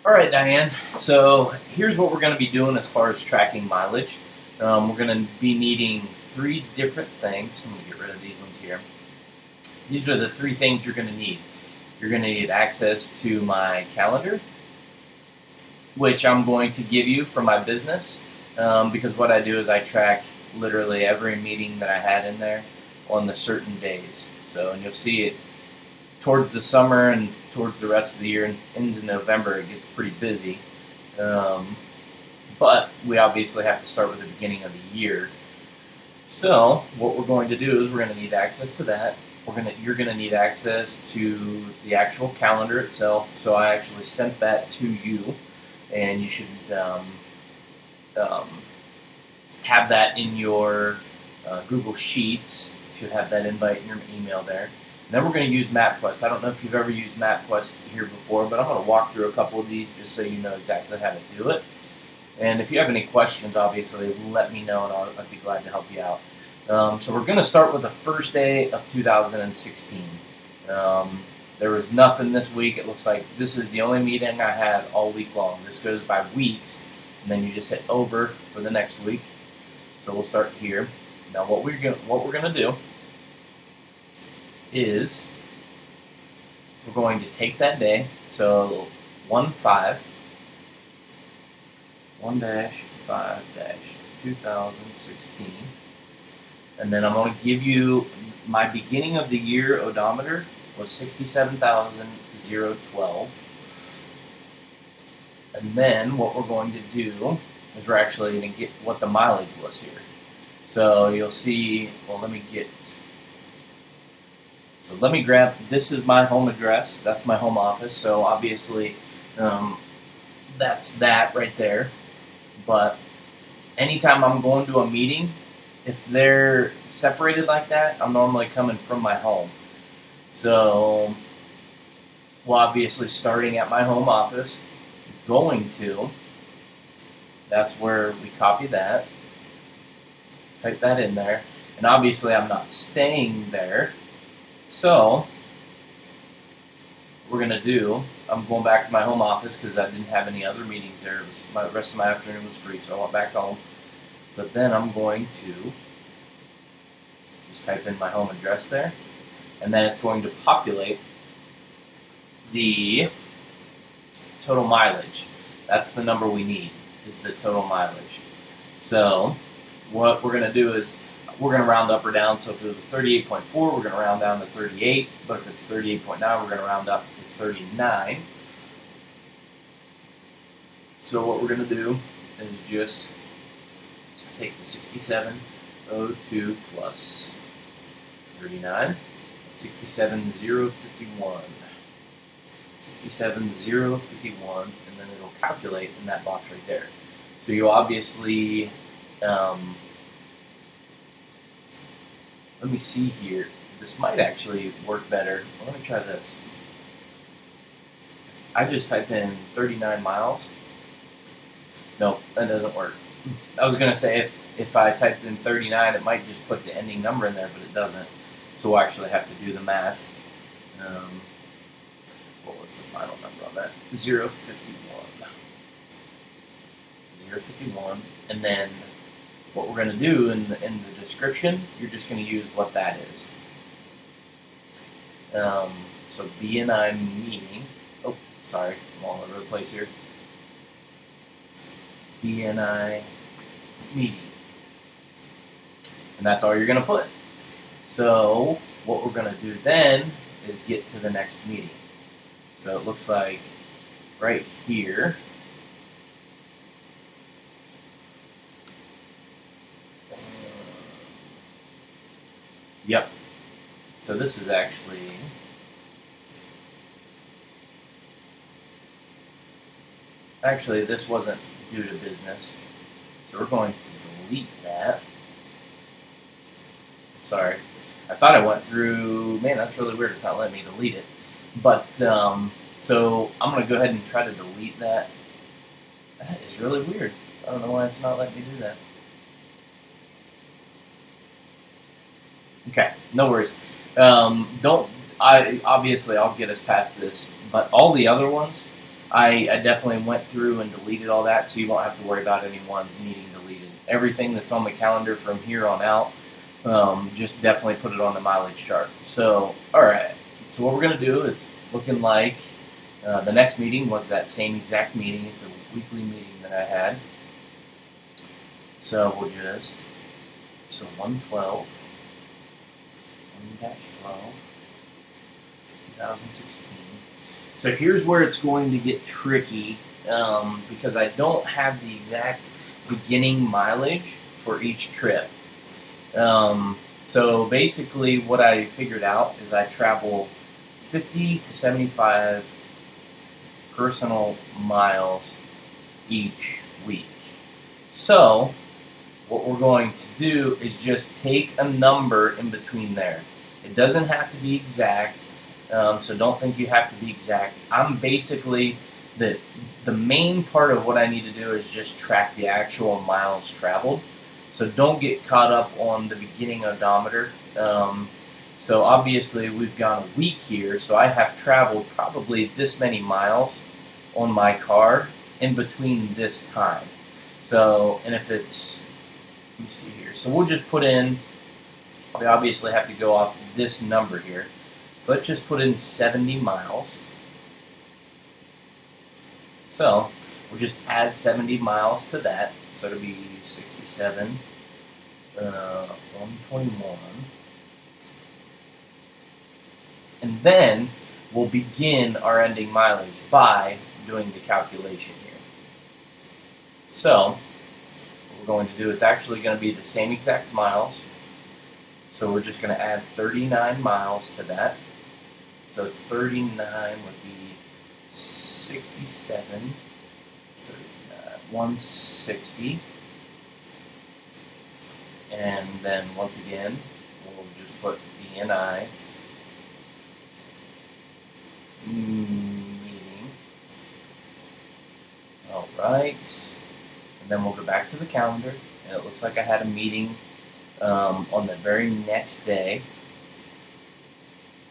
All right, Diane. So here's what we're going to be doing as far as tracking mileage. We're going to be needing three different things. Let me get rid of these ones here. These are the three things you're going to need. You're going to need access to my calendar, which I'm going to give you for my business, because what I do is I track literally every meeting that I had in there on the certain days. And you'll see it towards the summer and towards the rest of the year and into November. It gets pretty busy, but we obviously have to start with the beginning of the year. So what we're going to do is we're going to need access to that. You're going to need access to the actual calendar itself. So I actually sent that to you, and you should have that in your Google Sheets. You should have that invite in your email there. And then we're going to use MapQuest. I don't know if you've ever used MapQuest here before, but I'm going to walk through a couple of these just so you know exactly how to do it. And if you have any questions, obviously, let me know, and I'd be glad to help you out. So we're going to start with the first day of 2016. There was nothing this week. It looks like this is the only meeting I had all week long. This goes by weeks, and then you just hit over for the next week. So we'll start here. Now what we're going to do is we're going to take that day, so 1-5-2016, and then I'm going to give you my beginning of the year odometer was 67,012. And then what we're going to do is we're actually going to get what the mileage was here. So you'll see, well, let me grab, this is my home address, that's my home office, so obviously that's that right there. But anytime I'm going to a meeting, if they're separated like that, I'm normally coming from my home. So, well, obviously starting at my home office, going to, that's where we copy that, type that in there, and obviously I'm not staying there, so we're going to do, I'm going back to my home office because I didn't have any other meetings there. The rest of my afternoon was free, so I went back home. But then I'm going to just type in my home address there, and then it's going to populate the total mileage. That's the number we need, is the total mileage. So what we're going to do is we're going to round up or down. So if it was 38.4, we're going to round down to 38. But if it's 38.9, we're going to round up to 39. So what we're going to do is just take the 6702 plus 39, 67051. 67051, and then it'll calculate in that box right there. So you'll obviously, let me see here. This might actually work better. Well, let me try this. I just typed in 39 miles. No, that doesn't work. I was going to say if I typed in 39, it might just put the ending number in there, but it doesn't. So we'll actually have to do the math. What was the final number on that? 051. 051. And then what we're going to do in the description, you're just going to use what that is. So BNI meeting. Oh, sorry, I'm all over the place here. BNI meeting. And that's all you're going to put. So what we're going to do then is get to the next meeting. So it looks like right here, yep. So this is actually, this wasn't due to business. So we're going to delete that. Sorry. I thought I went through, man, that's really weird. It's not letting me delete it. But, so I'm going to go ahead and try to delete that. That is really weird. I don't know why it's not letting me do that. Okay, no worries. Obviously I'll get us past this, but all the other ones, I definitely went through and deleted all that, so you won't have to worry about any ones needing deleted. Everything that's on the calendar from here on out, just definitely put it on the mileage chart. So, all right. So what we're going to do, it's looking like the next meeting was that same exact meeting. It's a weekly meeting that I had. So we'll just, so 112, 1-12, 2016. So here's where it's going to get tricky because I don't have the exact beginning mileage for each trip. So basically what I figured out is I travel 50 to 75 personal miles each week. So what we're going to do is just take a number in between there. It doesn't have to be exact, so don't think you have to be exact. I'm basically, the main part of what I need to do is just track the actual miles traveled. So don't get caught up on the beginning odometer. So obviously we've gone a week here, so I have traveled probably this many miles on my car in between this time. So, and if it's, let me see here. So we'll just put in, we obviously have to go off this number here. So let's just put in 70 miles. So we'll just add 70 miles to that. So it'll be 67, 121. And then we'll begin our ending mileage by doing the calculation here. So what we're going to do, it's actually going to be the same exact miles. So we're just going to add 39 miles to that. So 39 would be 67, 39, 160. And then once again, we'll just put BNI meeting. All right. And then we'll go back to the calendar. And it looks like I had a meeting on the very next day.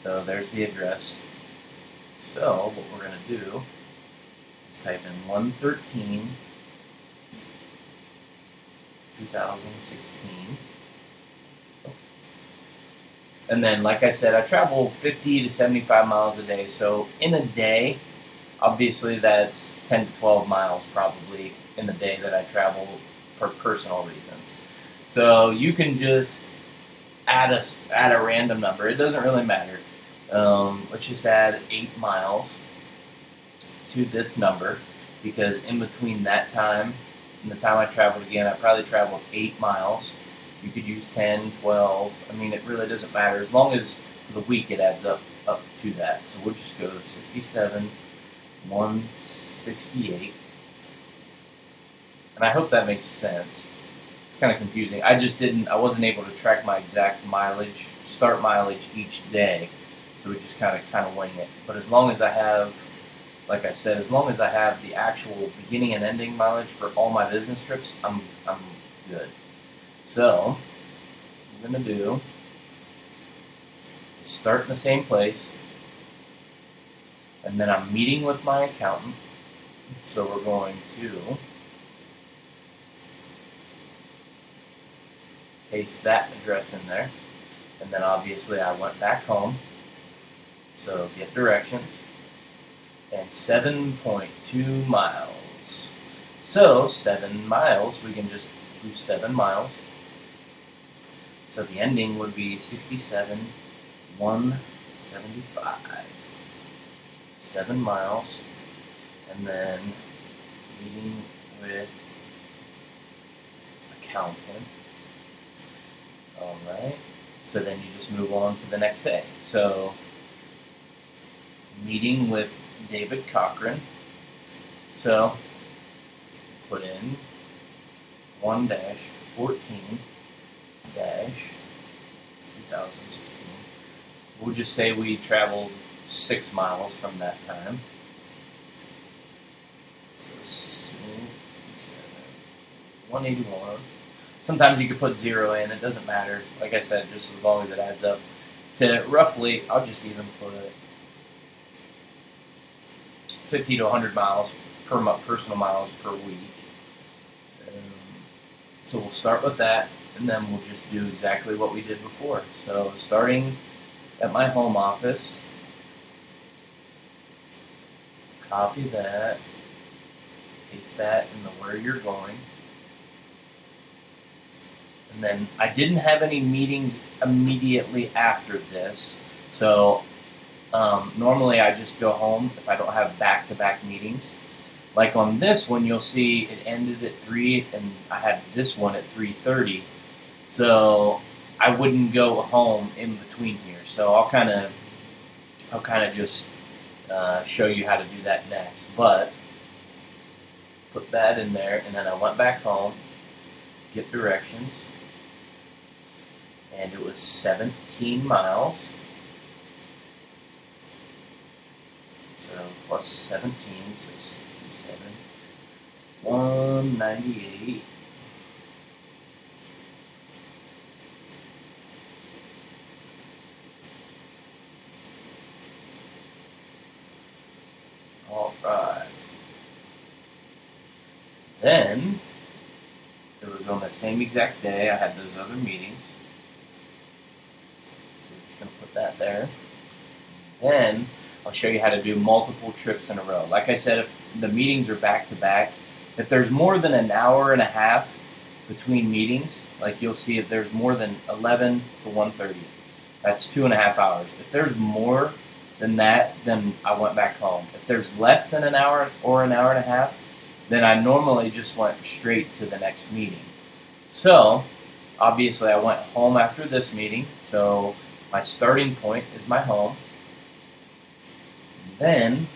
So there's the address. So what we're going to do is type in 113, 2016. And then, like I said, I travel 50 to 75 miles a day. So in a day, obviously that's 10 to 12 miles probably in the day that I travel for personal reasons. So you can just add a random number. It doesn't really matter. Let's just add 8 miles to this number, because in between that time and the time I traveled again, I probably traveled 8 miles. You could use 10, 12. I mean, it really doesn't matter. As long as for the week it adds up to that. So we'll just go 67, 168. And I hope that makes sense. It's kind of confusing. I wasn't able to track my exact mileage, start mileage each day. So we just kind of wing it. But as long as I have, like I said, as long as I have the actual beginning and ending mileage for all my business trips, I'm good. So what I'm going to do is start in the same place, and then I'm meeting with my accountant. So we're going to paste that address in there, and then obviously I went back home. So get directions, and 7.2 miles. So 7 miles, we can just do 7 miles. So the ending would be 67, 175. 7 miles, and then meeting with accountant. All right. So then you just move on to the next day. So meeting with David Cochran. So put in 1-14-2016. We'll just say we traveled 6 miles from that time. So 181. Sometimes you could put 0 in, it doesn't matter. Like I said, just as long as it adds up to roughly, I'll just even put 50 to 100 miles per month, personal miles per week. So we'll start with that, and then we'll just do exactly what we did before. So starting at my home office, copy that, paste that in the where you're going. And then I didn't have any meetings immediately after this, so normally I just go home if I don't have back-to-back meetings. Like on this one, you'll see it ended at 3, and I had this one at 3:30. So I wouldn't go home in between here. So I'll kind of just show you how to do that next. But put that in there, and then I went back home, get directions, and it was 17 miles. So plus 17, so 67, 198. All right. Then it was on that same exact day I had those other meetings. So we're just going to put that there. Then I'll show you how to do multiple trips in a row. Like I said, if the meetings are back to back, if there's more than an hour and a half between meetings, like you'll see if there's more than 11 to 1:30, that's 2.5 hours. If there's more than that, then I went back home. If there's less than an hour or an hour and a half, then I normally just went straight to the next meeting. So, obviously I went home after this meeting, so my starting point is my home. Then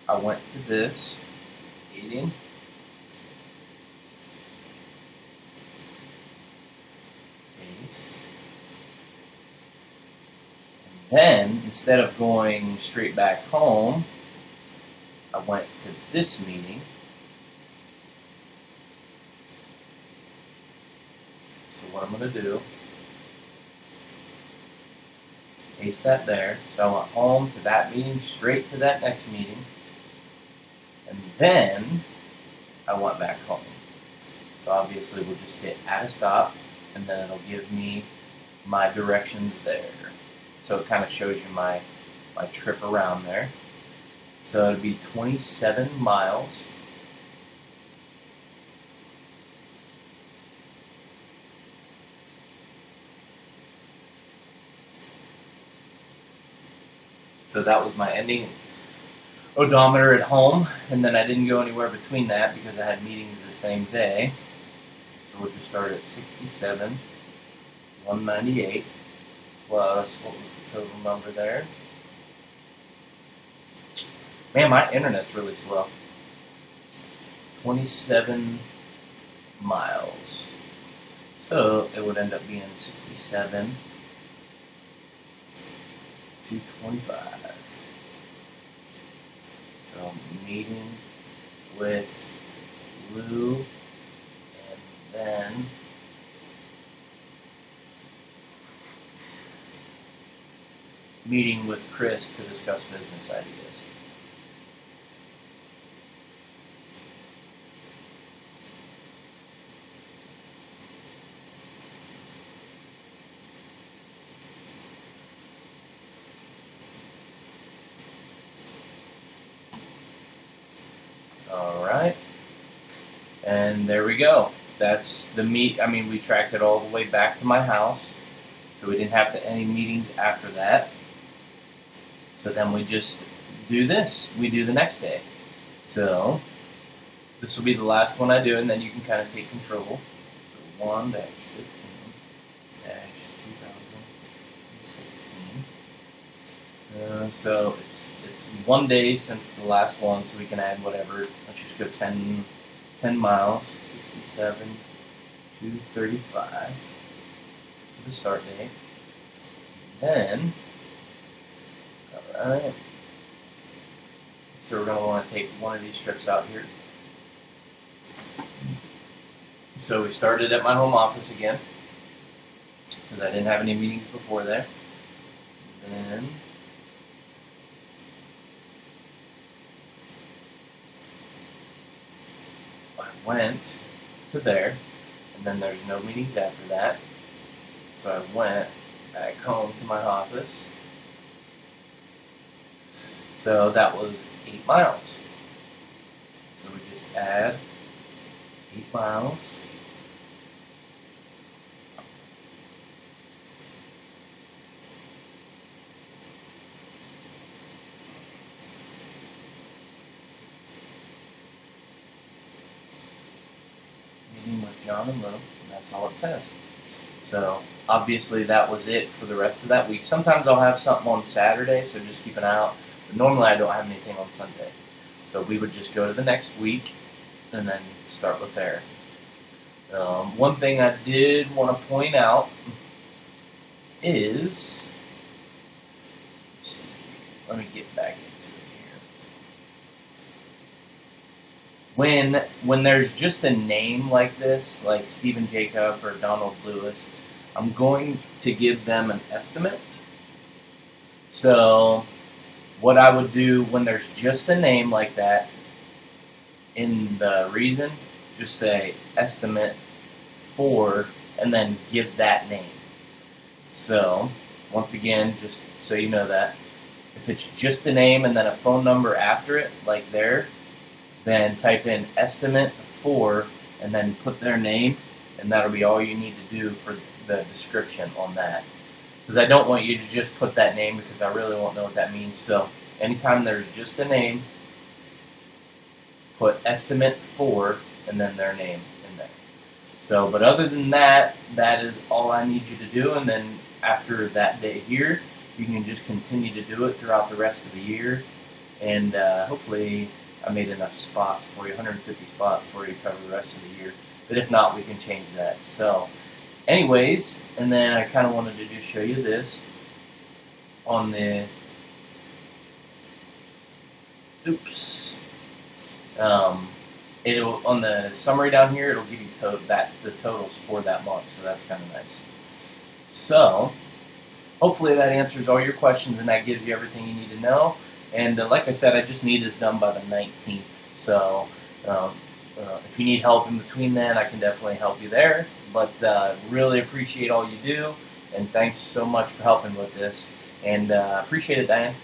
I went to this meeting. Paste. And then, instead of going straight back home, I went to this meeting. So what I'm going to do, paste that there. So I went home to that meeting, straight to that next meeting, and then I went back home. So obviously we'll just hit add a stop, and then it'll give me my directions there. So it kind of shows you my trip around there. So it'd be 27 miles. So that was my ending odometer at home, and then I didn't go anywhere between that because I had meetings the same day. So we'll just start at 67, 198, plus, what was the total number there? Man, my internet's really slow. 27 miles. So it would end up being 67, 225. So meeting with Lou, and then meeting with Chris to discuss business ideas. Alright, and there we go. That's the meet. I mean, we tracked it all the way back to my house, so we didn't have any meetings after that. So then we just do this. We do the next day. So this will be the last one I do, and then you can kind of take control. So 1-15-2016. So it's 1 day since the last one, so we can add whatever. Let's just go 10 miles, 67 to 35 to the start date. Then, alright, so we're going to want to take one of these strips out here. So we started at my home office again, because I didn't have any meetings before there. Then went to there, and then there's no meetings after that. So I went back home to my office. So that was 8 miles. So we just add 8 miles. Meeting with John and Lou, and that's all it says. So obviously that was it for the rest of that week. Sometimes I'll have something on Saturday, so just keep an eye out. But normally I don't have anything on Sunday. So we would just go to the next week and then start with there. One thing I did want to point out is, let me get back into it here. When there's just a name like this, like Stephen Jacob or Donald Lewis, I'm going to give them an estimate. So what I would do when there's just a name like that, in the reason, just say estimate for, and then give that name. So once again, just so you know that, if it's just a name and then a phone number after it, like there, then type in estimate for and then put their name, and that'll be all you need to do for the description on that. Because I don't want you to just put that name, because I really won't know what that means. So anytime there's just a name, put estimate for and then their name in there. So, but other than that, that is all I need you to do. And then after that day here, you can just continue to do it throughout the rest of the year. And hopefully I made enough spots for you, 150 spots for you to cover the rest of the year. But if not, we can change that. So anyways, and then I kind of wanted to just show you this on the, it'll, on the summary down here, it'll give you the totals for that month, so that's kind of nice. So hopefully that answers all your questions and that gives you everything you need to know. And like I said, I just need this done by the 19th. So if you need help in between then, I can definitely help you there. But really appreciate all you do, and thanks so much for helping with this. And appreciate it, Diane.